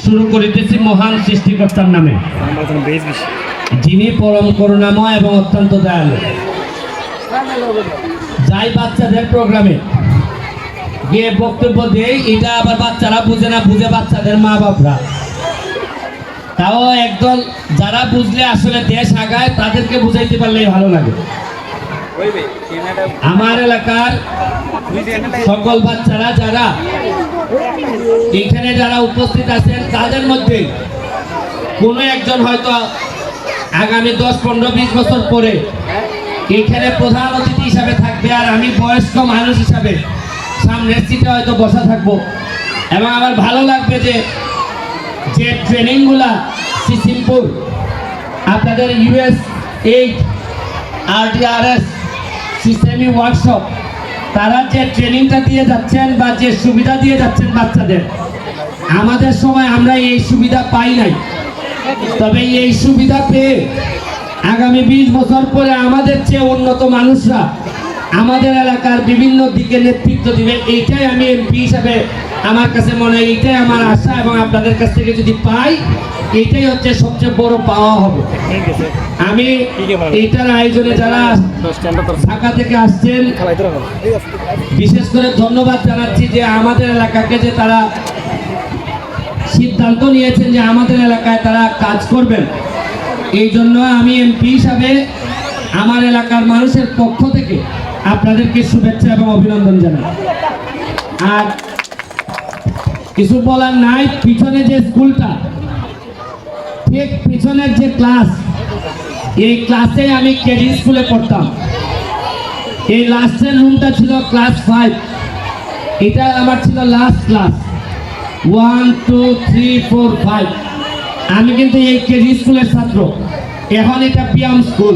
শুরু করিতেছি মহান সৃষ্টিকর্তার নামে, যিনি পরম করুণাময় এবং অত্যন্ত দয়ালু। যাই বাচ্চাদের প্রোগ্রামে গিয়ে বক্তব্য দেই, এটা আবার বাচ্চারা বুঝে না, বুঝে বাচ্চাদের মা বাপরা। তাও একদল যারা বুঝলে আসলে দেশ আগায় তাদেরকে বুঝাইতে পারলেই ভালো লাগে। আমার এলাকার সকল বাচ্চারা যারা এখানে যারা উপস্থিত আছেন তাদের মধ্যে কোনো একজন হয়তো আগামী 10, 15, 20 বছর পরে এখানে প্রধান অতিথি হিসাবে থাকবে, আর আমি বয়স্ক মানুষ হিসাবে সামনের সিটে হয়তো বসা থাকবো। এবং আমার ভালো লাগবে যে ট্রেনিংগুলা সিম্পল আপনাদের US-8 RDRS সিস্টেমি ওয়ার্কশপ, তারা যে ট্রেনিংটা দিয়ে যাচ্ছেন বা যে সুবিধা দিয়ে যাচ্ছেন বাচ্চাদের, আমাদের সময় আমরা এই সুবিধা পাই নাই। তবে এই সুবিধা পেয়ে আগামী 20 বছর পরে আমাদের চেয়ে উন্নত মানুষরা আমাদের এলাকার বিভিন্ন দিকে নেতৃত্ব দিবে। এইটাই আমি এমপি হিসাবে আমার কাছে মনে হয়, এইটাই আমার আশা। এবং আপনাদের কাছ থেকে যদি পাই, এইটাই হচ্ছে সবচেয়ে বড় পাওয়া হবে। আমি এইটার আয়োজনে যারা ঢাকা থেকে আসছেন বিশেষ করে ধন্যবাদ জানাচ্ছি, যে আমাদের এলাকাকে যে তারা সিদ্ধান্ত নিয়েছেন যে আমাদের এলাকায় তারা কাজ করবেন। এই জন্য আমি এমপি হিসাবে আমার এলাকার মানুষের পক্ষ থেকে আপনাদেরকে শুভেচ্ছা এবং অভিনন্দন জানাই। আর কিছু বলার নাই, পিছনে যে স্কুলটা, ঠিক পিছনের যে ক্লাস, এই ক্লাসে আমি কেডি স্কুলে পড়তাম। এই লাস্টের রুমটা ছিল ক্লাস 5, এটা আমার ছিল লাস্ট ক্লাস 1, 2, 3, 4, 5। আমি কিন্তু এই কেডি স্কুলের ছাত্র। এখন এটা পিএম স্কুল।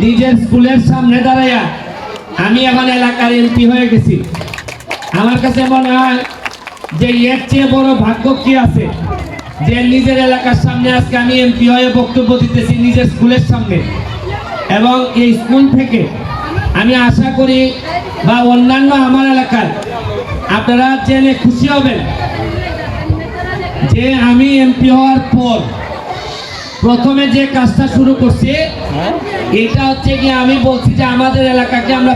নিজের স্কুলের সামনে দাঁড়াইয়া আমি এখন এলাকার এমপি হয়ে গেছি। আমার কাছে মনে হয় যে এর চেয়ে বড় ভাগ্য কি আছে, যে নিজের এলাকার সামনে আজকে আমি এমপি হয়ে বক্তব্য দিতেছি নিজের স্কুলের সামনে। এবং এই স্কুল থেকে আমি আশা করি বা অন্যান্য আমার এলাকার আপনারা জেনে খুশি হবেন যে আমি এমপি হওয়ার পর প্রথমে যে কাজটা শুরু করছি, এটা হচ্ছে কি আমি বলছি যে আমাদের এলাকাকে আমরা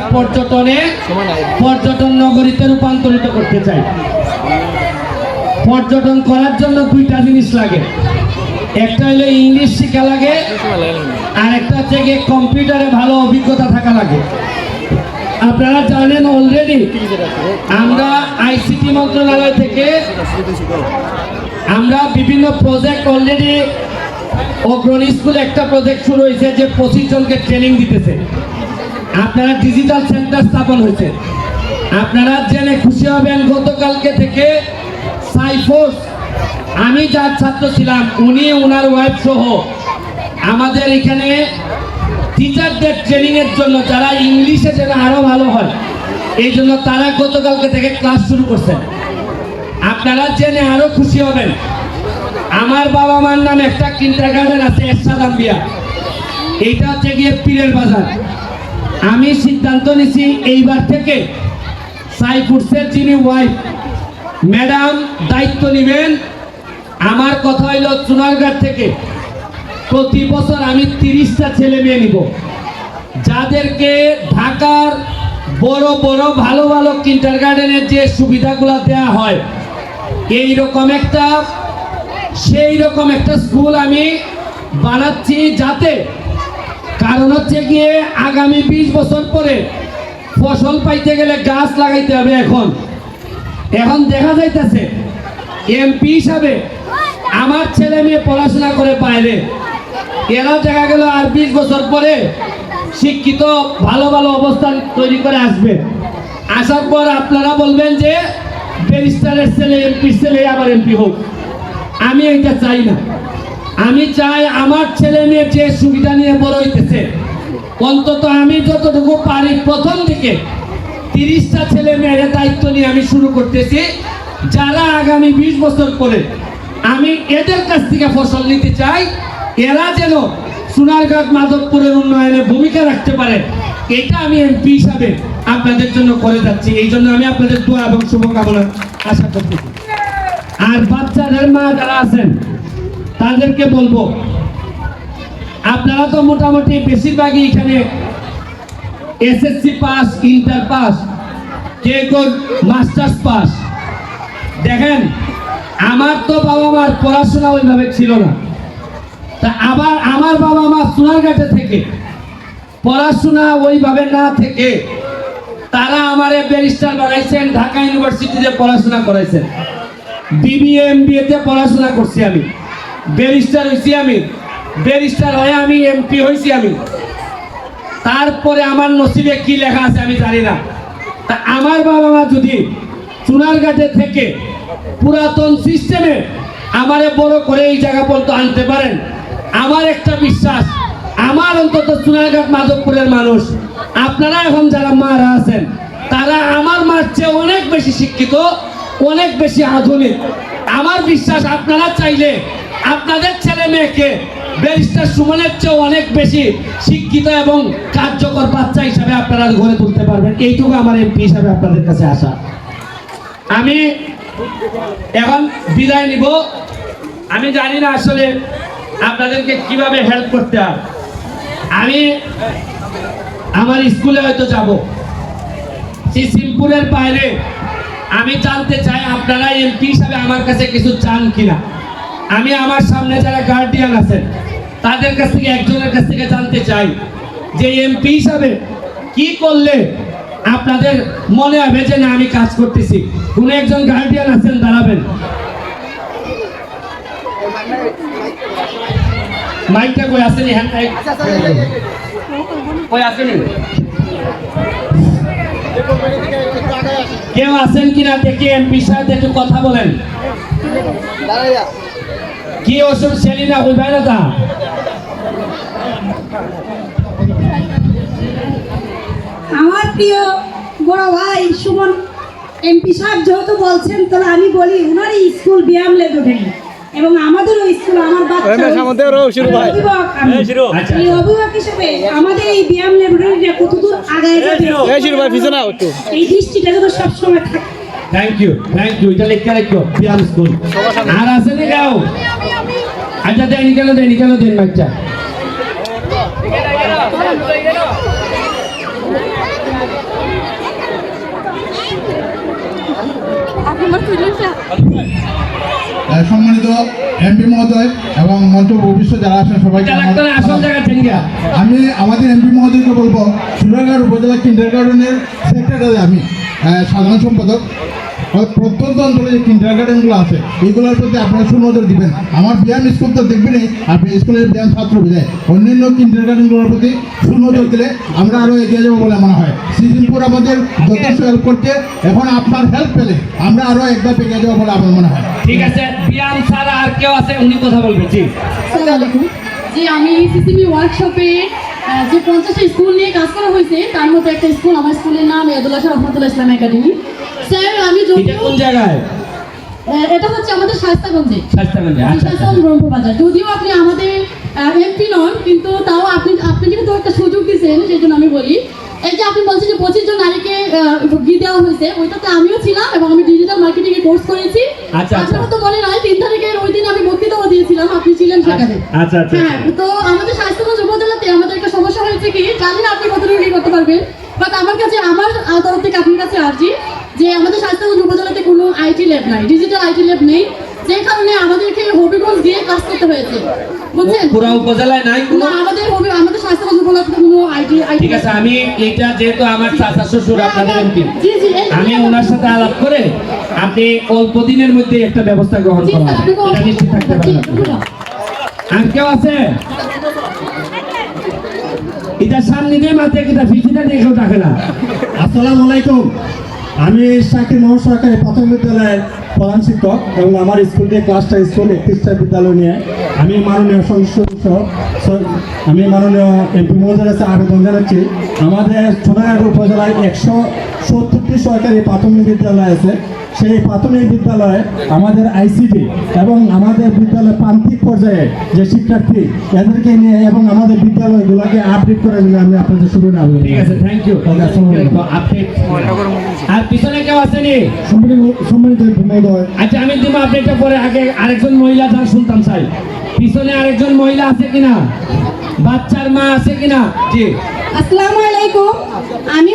পর্যটন নগরীতে রূপান্তরিত করতে চাই। পর্যটন করার জন্য 2টা জিনিস লাগে, একটা হলো ইংলিশ শেখা লাগে, আর একটা হচ্ছে গিয়ে কম্পিউটারে ভালো অভিজ্ঞতা থাকা লাগে। আপনারা জানেন অলরেডি আমরা আইসিটি মন্ত্রণালয় থেকে আমরা বিভিন্ন প্রজেক্ট অলরেডি, অগ্রণী স্কুলে একটা প্রজেক্ট শুরু হয়েছে যে 25 জনকে ট্রেনিং দিতেছে। আপনারা ডিজিটাল সেন্টার স্থাপন হয়েছে। আপনারা জেনে খুশি হবেন গতকালকে থেকে সাইফোর্স, আমি যার ছাত্র ছিলাম, উনি ওনার ওয়াইফ সহ আমাদের এখানে টিচারদের ট্রেনিং এর জন্য, যারা ইংলিশে যেন আরো ভালো হয়, এই জন্য তারা গতকালকে থেকে ক্লাস শুরু করছেন। আপনারা জেনে আরো খুশি হবেন, আমার বাবা মার নামে একটা কিন্ডারগার্টেন আছে এরশাদ আম্বিয়া, এইটা হচ্ছে গিয়ে পীরের বাজার। আমি সিদ্ধান্ত নিছি এইবার থেকে সাইফুডসের যিনি ওয়াইফ ম্যাডাম দায়িত্ব নেবেন, আমার কথা হইল চুনারঘাট থেকে প্রতি বছর আমি 30টা ছেলে মেয়ে নিব, যাদেরকে ঢাকার বড় বড় ভালো ভালো কিন্ডারগার্টেনের যে সুবিধাগুলো দেওয়া হয়, সেই রকম একটা স্কুল আমি বানাচ্ছি। যাতে, কারণ হচ্ছে গিয়ে আগামী 20 বছর পরে ফসল পাইতে গেলে গাছ লাগাইতে হবে। এখন দেখা যাইতেছে এমপি হিসাবে আমার ছেলে মেয়ে পড়াশোনা করে বাইরে, এরাও দেখা গেল আর 20 বছর পরে শিক্ষিত ভালো ভালো অবস্থান তৈরি করে আসবে। আসার পর আপনারা বলবেন যে ব্যারিস্টারের ছেলে এমপির ছেলে আবার এমপি হোক। আমি এটা চাই না। আমি চাই আমার ছেলে মেয়ে যে সুবিধা নিয়ে বড় হইতেছে, অন্তত আমি যতটুকু পারি প্রথম দিকে 30টা ছেলে মেয়ের দায়িত্ব নিয়ে আমি শুরু করতেছি, যারা আগামী 20 বছর পরে আমি এদের কাছ থেকে ফসল নিতে চাই। এরা যেন সোনারঘাট মাধবপুরের উন্নয়নে ভূমিকা রাখতে পারে, এটা আমি এমপি হিসাবে আপনাদের জন্য করে যাচ্ছি। এই জন্য আমি আপনাদের দোয়া এবং শুভকামনা আশা করতেছি। আর বাচ্চাদের মা যারা আছেন তাদেরকে বলবো, আপনারা তো মোটামুটি বেশিরভাগই এখানে এসএসসি পাস, ইন্টার পাস, কে কেউ মাস্টার্স পাস। দেখেন, আমার তো বাবা মার পড়াশোনা ওইভাবে ছিল না, তা আবার আমার বাবা মা সোনারঘাটে থেকে পড়াশোনা ওইভাবে না থেকে তারা আমারে ব্যারিস্টার বানাইছেন, ঢাকা ইউনিভার্সিটিতে পড়াশোনা করাইছেন, বিবিএ এমবিএ তে পড়াশোনা করছি, আমি ব্যারিস্টার হয়েছি, আমি ব্যারিস্টার হয়ে আমি এমপি হয়েছি আমি। তারপরে আমার নসিবে কি লেখা আছে আমি জানি না। তা আমার বাবা মা যদি সোনারঘাটে থেকে পুরাতন সিস্টেমে আমারে বড় করে এই জায়গা পর্যন্ত আনতে পারেন, আমার একটা বিশ্বাস, আমার অন্তত সোনারঘাট মাধবপুরের মানুষ, আপনারা এখন যারা মারা আছেন তারা আমার মার চেয়ে অনেক বেশি শিক্ষিত, অনেক বেশি আধুনিক। আমার বিশ্বাস আপনারা চাইলে আপনাদের ছেলে মেয়েকে ব্যারিস্টার সুমনের চেয়ে অনেক বেশি শিক্ষিত এবং কার্যকর বাচ্চা হিসাবে আপনারা গড়ে তুলতে পারবেন। এইটুকু আমার এমপি হিসাবে আপনাদের কাছে আসা। আমি এখন বিদায় নিব। আমি জানি না আসলে আপনাদেরকে কিভাবে হেল্প করতে হয়। আমি আমার স্কুলে হয়তো যাব, সিমপুরের বাইরে আমি জানতে চাই আপনারা এমপি হিসাবে আমার কাছে কিছু চান কিনা। আমি আমার সামনে যারা গার্ডিয়ান আছেন তাদের কাছ থেকে একজনের কাছ থেকে জানতে চাই যে এমপি হিসাবে কি করলে আপনাদের মনে হবে যে না আমি কাজ করতেছি। কোন একজন গার্ডিয়ান আছেন, দাঁড়াবেন। মাইকটা কই আসেনি? হ্যাঁ কই আসেনি? কেউ আছেন কিনা দেখি এমপি সাহেব একটু কথা বলেন। কি ওসব সেলিনা হইবে না তা? আমার প্রিয় বড় ভাই সুমন এমপি সাহেব যেহেতু বলছেন, তাহলে আমি বলি ওনারই স্কুল ব্যায়াম ল্যাবরেটরি এবং আমাদেরও স্কুল, আমার বাচ্চা অভিভাবক আমি। এই অভিভাবক হিসেবে আমাদের এই ব্যায়াম ল্যাবরেটরিটা কতদূর আগায় যাবে এই দৃষ্টিটা যেন সবসময় থাকে। Thank you, thank you. এটা লেখা রাখো, ব্যায়াম স্কুল। আর আছে না গাও? আচ্ছা দেন বাচ্চা। সম্মানিত এমপি মহোদয় এবং মঞ্চ ভবিষ্যৎ যারা আছেন সবাইকে আমি আমাদের এমপি মহোদয়কে বলবো, সোনারঘাট উপজেলা কিন্ডারগার্ডেনের সেক্রেটারি আমি সাধারণ সম্পাদক। প্রত্যন্ত অঞ্চলে যে কিন্ডারগার্ডেনগুলো আছে এইগুলোর প্রতি আপনারা সুনজর দিবেন। আমার ব্যায়াম স্কুল তো দেখবেনই, আপনি স্কুলের ব্যায়াম ছাত্র বিদায় অন্যান্য কিন্ডারগার্ডেনগুলোর প্রতি সুনজর দিলে আমরা আরও এগিয়ে যাবো বলে মনে হয়। সিজিমপুর আমাদের যথেষ্ট হেল্প করছে, এখন আপনার হেল্প পেলে আমরা আরও একবার এগিয়ে যাবো বলে আমার মনে হয়। ঠিক আছে, ব্যায়াম ছাড়া আর কেউ আছে? উনি কথা বলবেন। জি, যে আমি সিসিবি ওয়ার্কশপে যে 50টা স্কুল নিয়ে কাজ করা হয়েছে, তার মধ্যে একটা স্কুল, আমার স্কুলের নাম আব্দুল্লাহ শাহ রহমতুল্লাহ ইসলাম একাডেমি। স্যার আমি কোন জায়গায়? এটা হচ্ছে আমাদের শাস্তাগঞ্জে। আচ্ছা, ব্রহ্মবাজার। যদিও আপনি আমাদের এমপি নন, কিন্তু তাও আপনি কিন্তু একটা সুযোগ দিয়েছেন, সেই জন্য আমি বলি। এই যে আপনি বলছেন যে 25 জন নারীকে গিয়ে দেওয়া হয়েছে, ওইটাতে আমিও ছিলাম এবং আমি ডিজিটাল মার্কেটিং এ কোর্স করেছি। আপনার তো মনে নয় 3 তারিখের ওই দিন আমি বক্তৃতাও দিয়েছিলাম, আপনি ছিলেন সেখানে। হ্যাঁ, তো আমাদের স্বাস্থ্যগঞ্জ উপজেলাতে আমাদের একটা সমস্যা হয়েছে কি, জানি না আপনি কতটুকু কি করতে পারবেন, বাট আমার কাছে, আমার তরফ থেকে আপনার কাছে আর্জি যে আমাদের স্বাস্থ্যগঞ্জ উপজেলাতে কোনো আইটি ল্যাব নাই, ডিজিটাল আইটি ল্যাব নেই, যে কারণে আমাদেরকে হবিগঞ্জ দিয়ে কাজ করতে হয়েছে, বুঝছেন? পুরো উপজেলায় নাই কোনো? আমাদের স্বাস্থ্যগঞ্জ উপজেলাতে কোনো আইটি। ঠিক আছে, আমি এটা যেহেতু আমার চাচা শ্বশুর আপনাদের এমপি, আমি ওনার সাথে আলাপ করে আপনি অল্প দিনের মধ্যে একটা ব্যবস্থা গ্রহণ করা হবে, এটা নিশ্চিত থাকতে পারেন। আর কেউ আছে? এটা সামনে দিয়ে মাথায় কিনা ফিসিটা দিয়ে কেউ থাকে না। আসসালামু আলাইকুম। আমি শাকির মহাসরকারি প্রাথমিক বিদ্যালয়ের প্রধান শিক্ষক এবং আমার স্কুল দিয়ে ক্লাসটা স্কুল 31টা বিদ্যালয় নিয়ে আমি মাননীয় এমপি মহোদয়ের কাছে আবেদন জানাচ্ছি। আমাদের সোনারঘাট উপজেলায় 170টি সরকারি প্রাথমিক বিদ্যালয় আছে। সেই প্রাথমিক বিদ্যালয়ে আমাদের আইসিডি এবং আমাদের বিদ্যালয় বিশ্ববিদ্যালয়ের প্রান্তিক পর্যায়ে যে শিক্ষার্থী এদেরকে নিয়ে এবং আমাদের বিদ্যালয়গুলোকে আপডেট করার জন্য আমি আপনাদের শুভেচ্ছা ঠিক আছে, থ্যাংক ইউ। আপডেট আর পিছনে কেউ আসেনি? সম্মানিত মহোদয়, আচ্ছা আমি দিব আপডেটটা পরে, আগে আরেকজন মহিলা যান শুনতাম চাই। পিছনে আরেকজন মহিলা আছে কিনা? বাচ্চার মা আছে কিনা? জি আসসালামু আলাইকুম, আমি